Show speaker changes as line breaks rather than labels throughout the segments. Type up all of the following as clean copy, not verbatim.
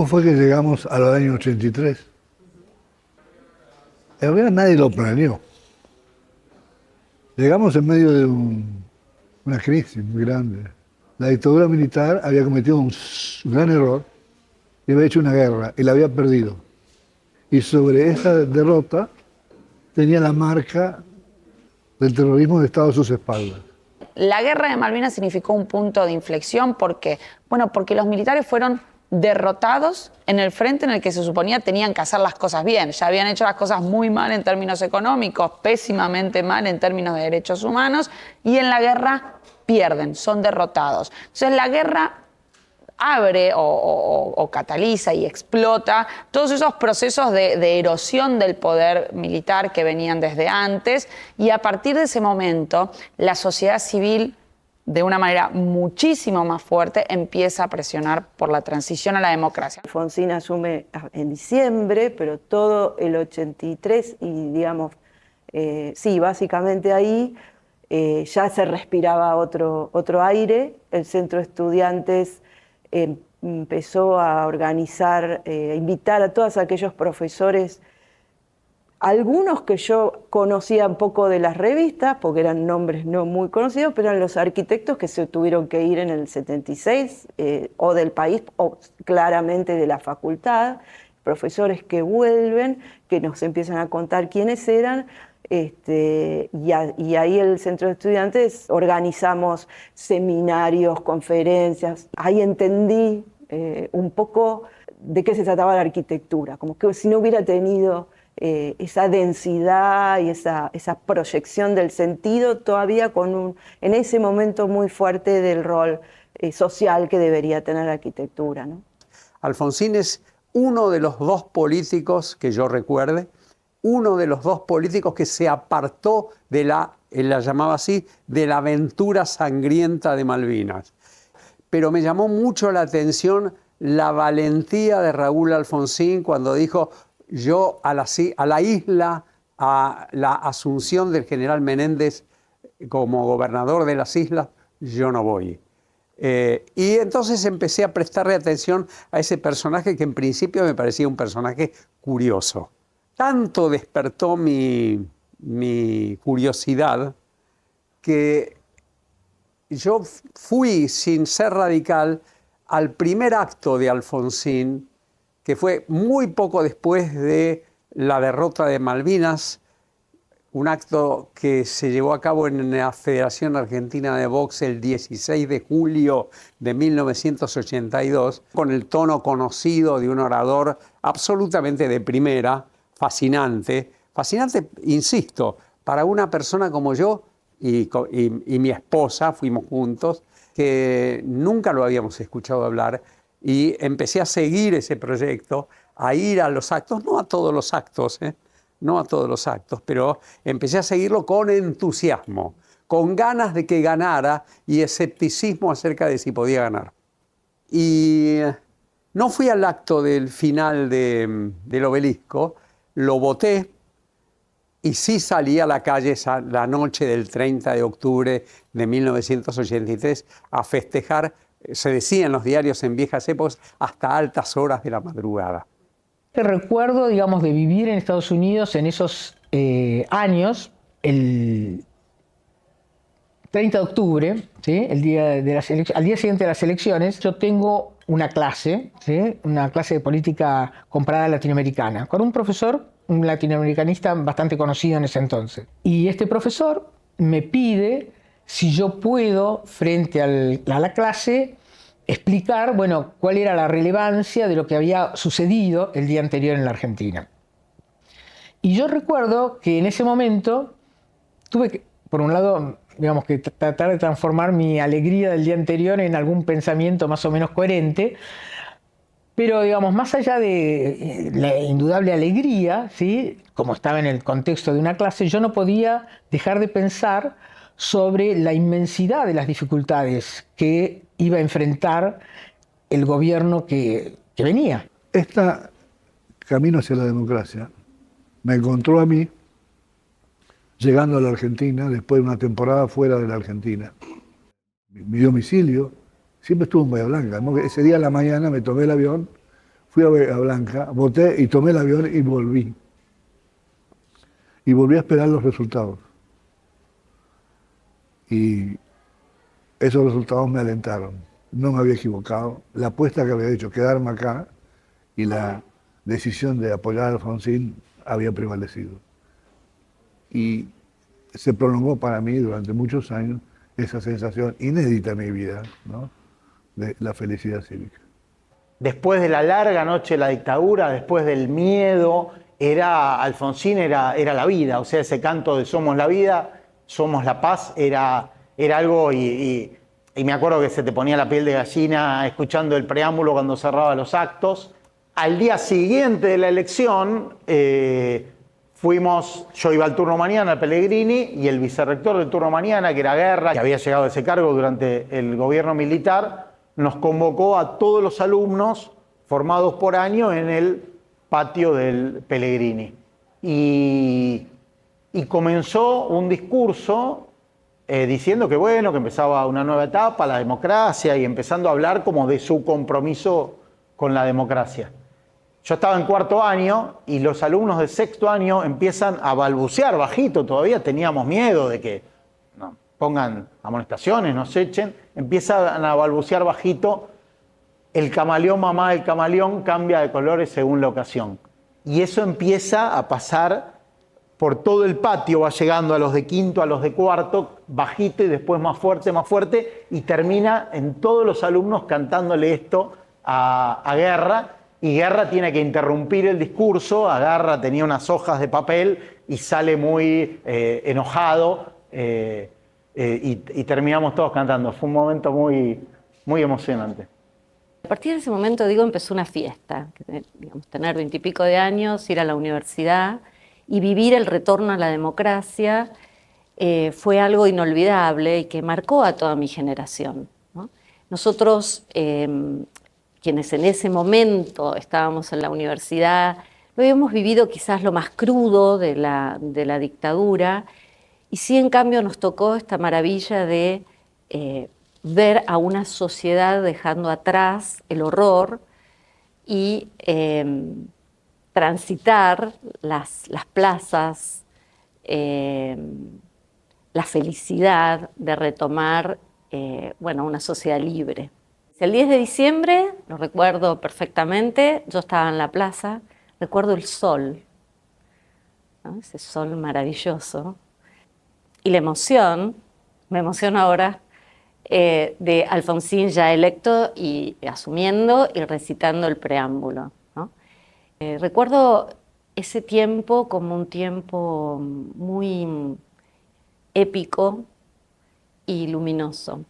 ¿Cómo fue que llegamos a los años 83? En realidad nadie lo planeó. Llegamos en medio de una crisis muy grande. La dictadura militar había cometido un gran error y había hecho una guerra y la había perdido. Y sobre esa derrota tenía la marca del terrorismo de Estado a sus espaldas.
La guerra de Malvinas significó un punto de inflexión porque los militares fueron derrotados en el frente en el que se suponía tenían que hacer las cosas bien. Ya habían hecho las cosas muy mal en términos económicos, pésimamente mal en términos de derechos humanos, y en la guerra pierden, son derrotados. Entonces la guerra abre o cataliza y explota todos esos procesos de erosión del poder militar que venían desde antes, y a partir de ese momento la sociedad civil, de una manera muchísimo más fuerte, empieza a presionar por la transición a la democracia.
Alfonsín asume en diciembre, pero todo el 83 y digamos, sí, básicamente ahí ya se respiraba otro aire. El Centro de Estudiantes empezó a organizar, a invitar a todos aquellos profesores, algunos que yo conocía un poco de las revistas, porque eran nombres no muy conocidos, pero eran los arquitectos que se tuvieron que ir en el 76, o del país, o claramente de la facultad, profesores que vuelven, que nos empiezan a contar quiénes eran, y ahí el Centro de Estudiantes organizamos seminarios, conferencias. Ahí entendí un poco de qué se trataba la arquitectura, como que si no hubiera tenido esa densidad y esa proyección del sentido, todavía en ese momento muy fuerte del rol social que debería tener la arquitectura, ¿no?
Alfonsín es uno de los dos políticos que yo recuerde, uno de los dos políticos que se apartó él la llamaba así, de la aventura sangrienta de Malvinas. Pero me llamó mucho la atención la valentía de Raúl Alfonsín cuando dijo: yo a la isla, a la asunción del general Menéndez como gobernador de las islas, yo no voy. Y entonces empecé a prestarle atención a ese personaje que en principio me parecía un personaje curioso. Tanto despertó mi curiosidad que yo fui, sin ser radical, al primer acto de Alfonsín, que fue muy poco después de la derrota de Malvinas, un acto que se llevó a cabo en la Federación Argentina de Box el 16 de julio de 1982, con el tono conocido de un orador absolutamente de primera, fascinante, insisto, para una persona como yo y mi esposa, fuimos juntos, que nunca lo habíamos escuchado hablar, y empecé a seguir ese proyecto, a ir a los actos, no a todos los actos, no a todos los actos, pero empecé a seguirlo con entusiasmo, con ganas de que ganara y escepticismo acerca de si podía ganar. Y no fui al acto del final del Obelisco, lo voté y sí salí a la calle la noche del 30 de octubre de 1983 a festejar, se decía en los diarios en viejas épocas, hasta altas horas de la madrugada.
Te recuerdo, digamos, de vivir en Estados Unidos en esos años, el 30 de octubre, ¿sí? El día de al día siguiente de las elecciones, yo tengo una clase, ¿sí? Una clase de política comparada latinoamericana, con un profesor, un latinoamericanista bastante conocido en ese entonces. Y este profesor me pide si yo puedo, frente a la clase, explicar, bueno, cuál era la relevancia de lo que había sucedido el día anterior en la Argentina. Y yo recuerdo que en ese momento tuve que, por un lado, digamos que tratar de transformar mi alegría del día anterior en algún pensamiento más o menos coherente, pero digamos, más allá de la indudable alegría, ¿sí? Como estaba en el contexto de una clase, yo no podía dejar de pensar sobre la inmensidad de las dificultades que iba a enfrentar el gobierno que venía.
Este camino hacia la democracia me encontró a mí llegando a la Argentina después de una temporada fuera de la Argentina. Mi domicilio siempre estuvo en Bahía Blanca. Ese día a la mañana me tomé el avión, fui a Blanca, voté y tomé el avión y volví. Y volví a esperar los resultados. Y esos resultados me alentaron. No me había equivocado. La apuesta que había hecho, quedarme acá, y la decisión de apoyar a Alfonsín había prevalecido. Y se prolongó para mí durante muchos años esa sensación inédita en mi vida, ¿no?, de la felicidad cívica.
Después de la larga noche de la dictadura, después del miedo, Alfonsín era la vida. O sea, ese canto de somos la vida, somos la paz, era algo, y me acuerdo que se te ponía la piel de gallina escuchando el preámbulo cuando cerraba los actos. Al día siguiente de la elección, yo iba al turno mañana, al Pellegrini, y el vicerrector del turno mañana, que era Guerra, que había llegado a ese cargo durante el gobierno militar, nos convocó a todos los alumnos formados por año en el patio del Pellegrini. Y comenzó un discurso diciendo que bueno, que empezaba una nueva etapa, la democracia, y empezando a hablar como de su compromiso con la democracia. Yo estaba en cuarto año y los alumnos de sexto año empiezan a balbucear bajito, todavía teníamos miedo de que nos pongan amonestaciones, nos echen, empiezan a balbucear bajito: el camaleón, mamá, el camaleón cambia de colores según la ocasión. Y eso empieza a pasar por todo el patio, va llegando a los de quinto, a los de cuarto, bajito, y después más fuerte, y termina en todos los alumnos cantándole esto a Guerra. Y Guerra tiene que interrumpir el discurso. Guerra tenía unas hojas de papel y sale muy enojado, y terminamos todos cantando. Fue un momento muy, muy emocionante.
A partir de ese momento, digo, empezó una fiesta. Digamos, tener 20 y pico de años, ir a la universidad y vivir el retorno a la democracia fue algo inolvidable y que marcó a toda mi generación, ¿no? Nosotros, quienes en ese momento estábamos en la universidad, lo habíamos vivido quizás lo más crudo de la dictadura, y sí, en cambio, nos tocó esta maravilla de ver a una sociedad dejando atrás el horror y transitar las plazas, la felicidad de retomar una sociedad libre. El 10 de diciembre, lo recuerdo perfectamente, yo estaba en la plaza, recuerdo el sol, ¿no? Ese sol maravilloso, y la emoción, me emociona ahora, de Alfonsín ya electo y asumiendo y recitando el preámbulo, ¿no? Recuerdo ese tiempo como un tiempo muy épico y luminoso.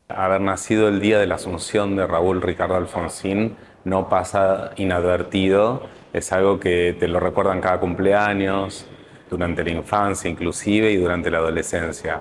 Haber nacido el día de la asunción de Raúl Ricardo Alfonsín no pasa inadvertido, es algo que te lo recuerdan cada cumpleaños, durante la infancia inclusive y durante la adolescencia.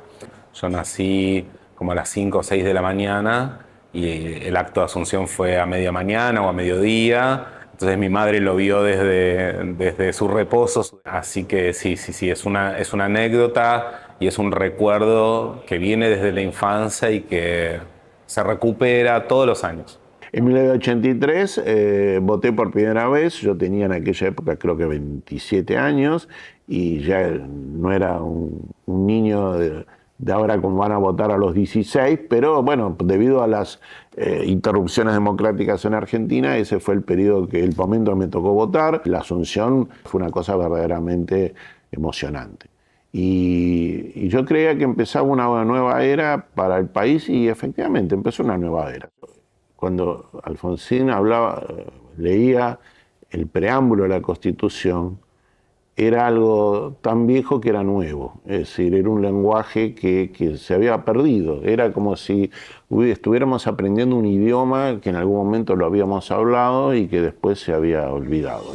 Yo nací como a las 5 o 6 de la mañana y el acto de asunción fue a media mañana o a mediodía, entonces mi madre lo vio desde su reposo, así que sí, es una anécdota y es un recuerdo que viene desde la infancia y que se recupera todos los años.
En 1983 voté por primera vez. Yo tenía en aquella época creo que 27 años y ya no era un niño de ahora como van a votar a los 16, pero bueno, debido a las interrupciones democráticas en Argentina, ese fue el momento que me tocó votar. La asunción fue una cosa verdaderamente emocionante. Y yo creía que empezaba una nueva era para el país y efectivamente empezó una nueva era. Cuando Alfonsín leía el preámbulo de la Constitución, era algo tan viejo que era nuevo, es decir, era un lenguaje que se había perdido, era como si estuviéramos aprendiendo un idioma que en algún momento lo habíamos hablado y que después se había olvidado.